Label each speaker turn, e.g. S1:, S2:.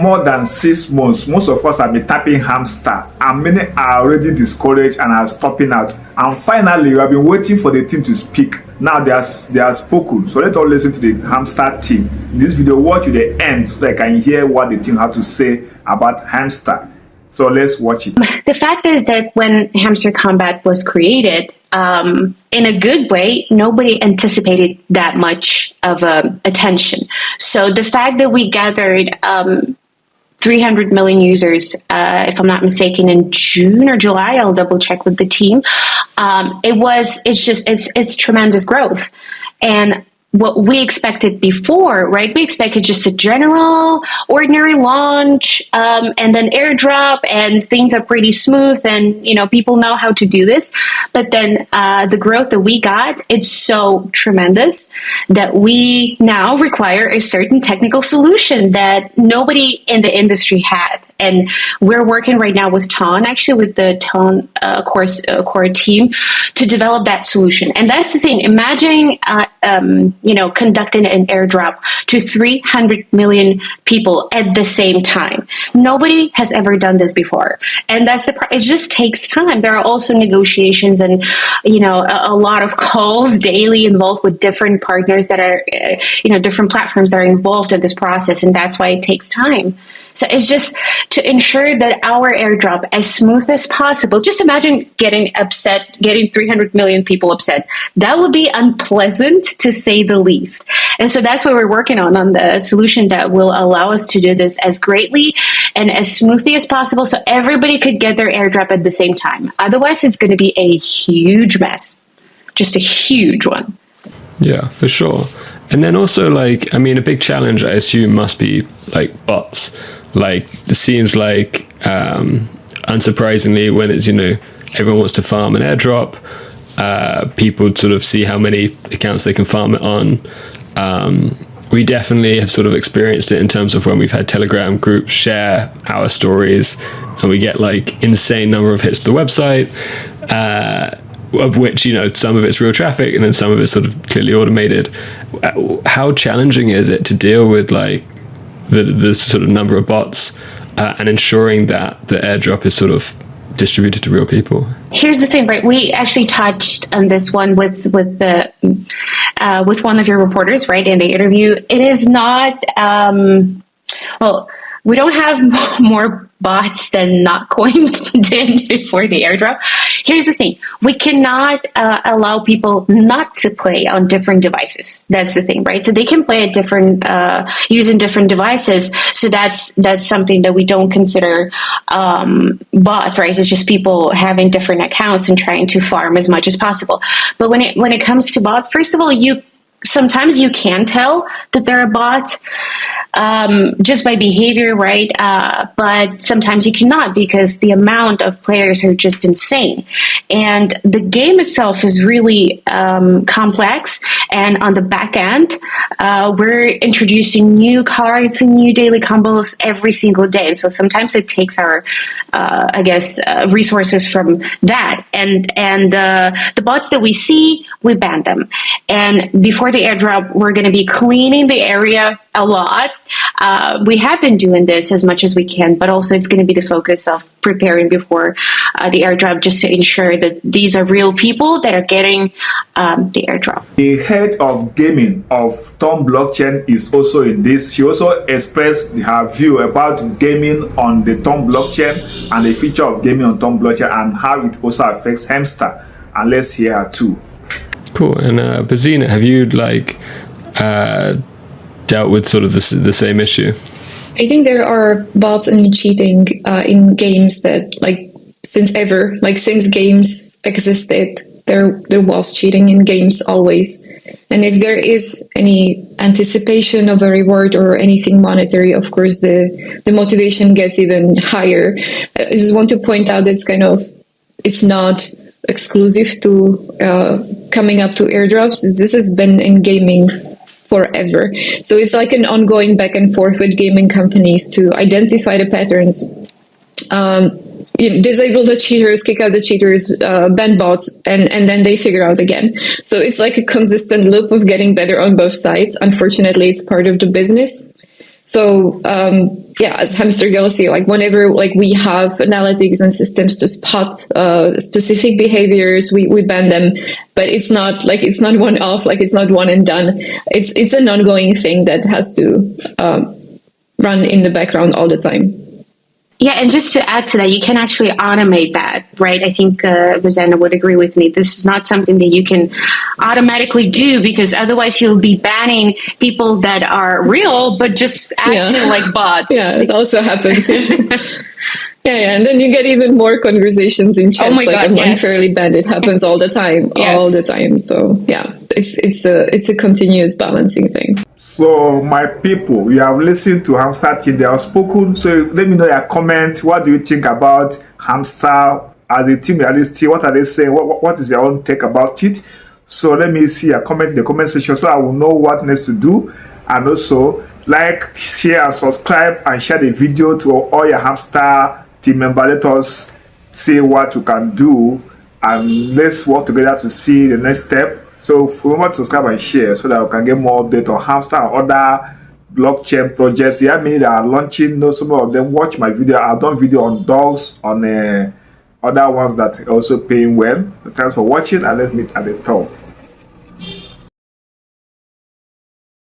S1: more than 6 months, most of us have been tapping Hamster, and many are already discouraged and are stopping out. And finally, we have been waiting for the team to speak. Now they are spoken. So let's all listen to the Hamster team. In this video, watch to the end so that I can hear what the team have to say about Hamster. So let's watch it.
S2: The fact is that when Hamster Combat was created, in a good way, nobody anticipated that much of attention. So the fact that we gathered 300 million users, if I'm not mistaken, in June or July, I'll double check with the team. It's tremendous growth. And what we expected before, right? We expected just a general, ordinary launch, and then airdrop, and things are pretty smooth, and people know how to do this. But then the growth that we got, it's so tremendous that we now require a certain technical solution that nobody in the industry had. And we're working right now with Ton, actually with the Ton core team, to develop that solution. And that's the thing. Imagine, conducting an airdrop to 300 million people at the same time. Nobody has ever done this before. And that's it just takes time. There are also negotiations and, a lot of calls daily involved with different partners that are, different platforms that are involved in this process. And that's why it takes time. So it's just to ensure that our airdrop as smooth as possible. Just imagine getting 300 million people upset. That would be unpleasant, to say the least. And so that's what we're working on the solution that will allow us to do this as greatly and as smoothly as possible, so everybody could get their airdrop at the same time. Otherwise, it's going to be a huge mess, just a huge one.
S3: Yeah, for sure. And then also, a big challenge, I assume, must be bots. It seems like, unsurprisingly, when it's, everyone wants to farm an airdrop, people sort of see how many accounts they can farm it on. We definitely have sort of experienced it in terms of when we've had Telegram groups share our stories, and we get insane number of hits to the website, of which, some of it's real traffic and then some of it's sort of clearly automated. How challenging is it to deal with the sort of number of bots and ensuring that the airdrop is sort of distributed to real people?
S2: Here's the thing, right? We actually touched on this one with one of your reporters, right, in the interview. It is not we don't have more bots than Notcoin did before the airdrop. Here's the thing. We cannot allow people not to play on different devices. That's the thing, right? So they can play at using different devices. So that's something that we don't consider bots, right? It's just people having different accounts and trying to farm as much as possible. But when it comes to bots, first of all, sometimes you can tell that they're a bot just by behavior, right? But sometimes you cannot, because the amount of players are just insane. And the game itself is really complex. And on the back end, we're introducing new cards and new daily combos every single day. And so sometimes it takes our, resources from that. And the bots that we see, we ban them. And before the airdrop, we're going to be cleaning the area a lot. We have been doing this as much as we can, but also it's going to be the focus of preparing before the airdrop, just to ensure that these are real people that are getting the airdrop.
S1: The head of gaming of Ton blockchain is also in this. She also expressed her view about gaming on the Ton blockchain and the future of gaming on Ton blockchain and how it also affects Hamster. And let's hear her too.
S3: Cool. And Bazina, have you dealt with sort of the same issue?
S4: I think there are bots and cheating in games that, since ever, since games existed, there was cheating in games always. And if there is any anticipation of a reward or anything monetary, of course, the motivation gets even higher. I just want to point out that it's not exclusive to coming up to airdrops. This has been in gaming forever. So it's like an ongoing back and forth with gaming companies to identify the patterns, disable the cheaters, kick out the cheaters, ban bots, and then they figure out again. So it's like a consistent loop of getting better on both sides. Unfortunately, it's part of the business. So yeah, as Hamster goes, like whenever like we have analytics and systems to spot specific behaviors, we ban them. But it's not one off, like it's not one and done. It's an ongoing thing that has to run in the background all the time.
S2: Yeah, and just to add to that, you can actually automate that, right? I think Rosanna would agree with me. This is not something that you can automatically do, because otherwise you'll be banning people that are real but just acting like bots.
S4: Yeah, it also happens. Yeah, and then you get even more conversations in chats.
S2: Oh my God,
S4: I'm
S2: yes.
S4: unfairly banned. It happens all the time,
S2: Yes.
S4: all the time. So yeah, it's a continuous balancing thing.
S1: So my people, you have listened to Hamster Team. They have spoken. So let me know your comment. What do you think about Hamster as a team reality? What are they saying? What is your own take about it? So let me see your comment in the comment section, so I will know what next to do. And also like, share, and subscribe, and share the video to all your Hamster Team members. Let us see what we can do, and let's work together to see the next step. So remember to subscribe and share, so that we can get more updates on Hamster and other blockchain projects. There are many that are launching. No, some of them watch my video. I've done video on dogs, on other ones that are also paying well. Thanks for watching, and let's meet at the top.